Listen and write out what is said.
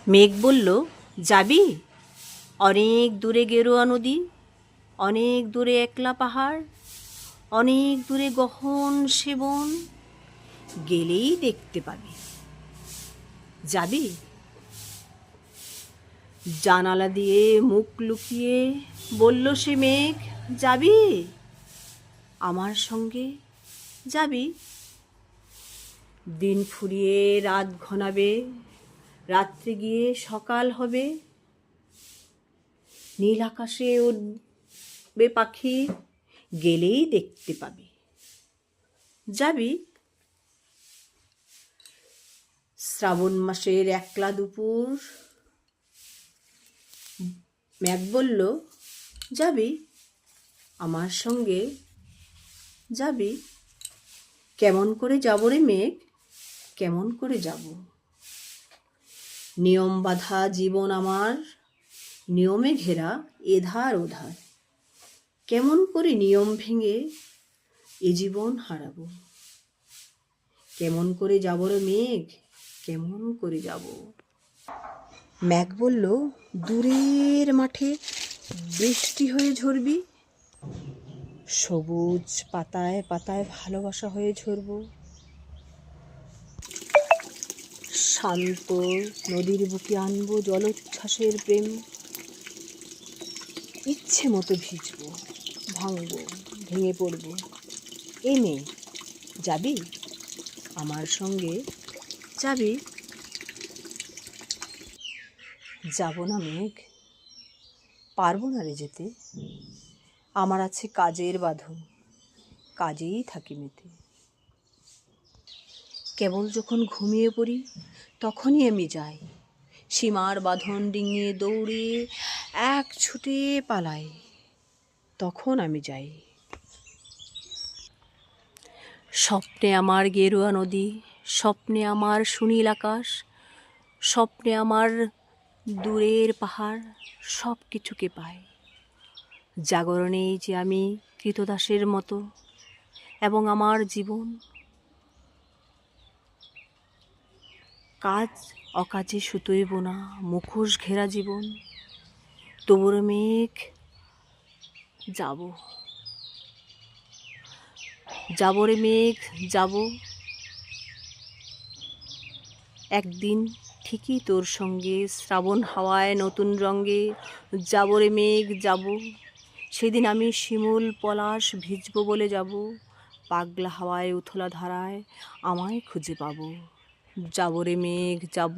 মেঘ বলল, যাবি? অনেক দূরে গেরুয়া নদী, অনেক দূরে একলা পাহাড়, অনেক দূরে গহন সে বন, গেলেই দেখতে পাবি। যাবি? জানালা দিয়ে মুখ লুকিয়ে বলল সে মেঘ, যাবি? আমার সঙ্গে যাবি? দিন ফুরিয়ে রাত ঘনাবে, রাত্রে গিয়ে সকাল হবে, নীল আকাশে উড়বে পাখি, গেলেই দেখতে পাবি। যাবি? শ্রাবণ মাসের একলা দুপুর, মেঘ বলল, যাবি? আমার সঙ্গে যাবি? কেমন করে যাব রে মেঘ, কেমন করে যাব? নিয়ম বাঁধা জীবন আমার, নিয়মে ঘেরা এধার ওধার, কেমন করে নিয়ম ভেঙে এ জীবন হারাবো? কেমন করে যাব রে মেঘ, কেমন করে যাব? মেঘ বলল, দূরের মাঠে বৃষ্টি হয়ে ঝরবি, সবুজ পাতায় পাতায় ভালোবাসা হয়ে ঝরব, শান্ত নদীর বুকে আনবো জলোচ্ছ্বাসের প্রেম, ইচ্ছে মতো ভিজবো, ভাঙবো, ভেঙে পড়বো। এ নে, যাবি? আমার সঙ্গে যাবি? যাব না মেঘ, পারবো না রে যেতে, আমার আছে কাজের বাঁধন, কাজেই থাকি মেতে। কেবল যখন ঘুমিয়ে পড়ি তখনই আমি যাই, সীমার বাঁধন ডিঙিয়ে দৌড়ে এক ছুটে পালাই, তখন আমি যাই। স্বপ্নে আমার গেরুয়া নদী, স্বপ্নে আমার সুনীল আকাশ, স্বপ্নে আমার দূরের পাহাড়, সব কিছুকে পাই। জাগরণেই যে আমি কৃতদাসের মতো, এবং আমার জীবন কাজ অকাজে সুতোয় বোনা মুখোশ ঘেরা জীবন। তবুর মেঘ, যাব, যাব রে মেঘ, যাব। একদিন ঠিকই তোর সঙ্গে শ্রাবণ হাওয়ায় নতুন রঙে যাব রে মেঘ, যাব। সেদিন আমি শিমুল পলাশ ভিজব বলে যাব, পাগলা হাওয়ায় উথলা ধারায় আমায় খুঁজে পাবো। যাব রে মেঘ, যাব।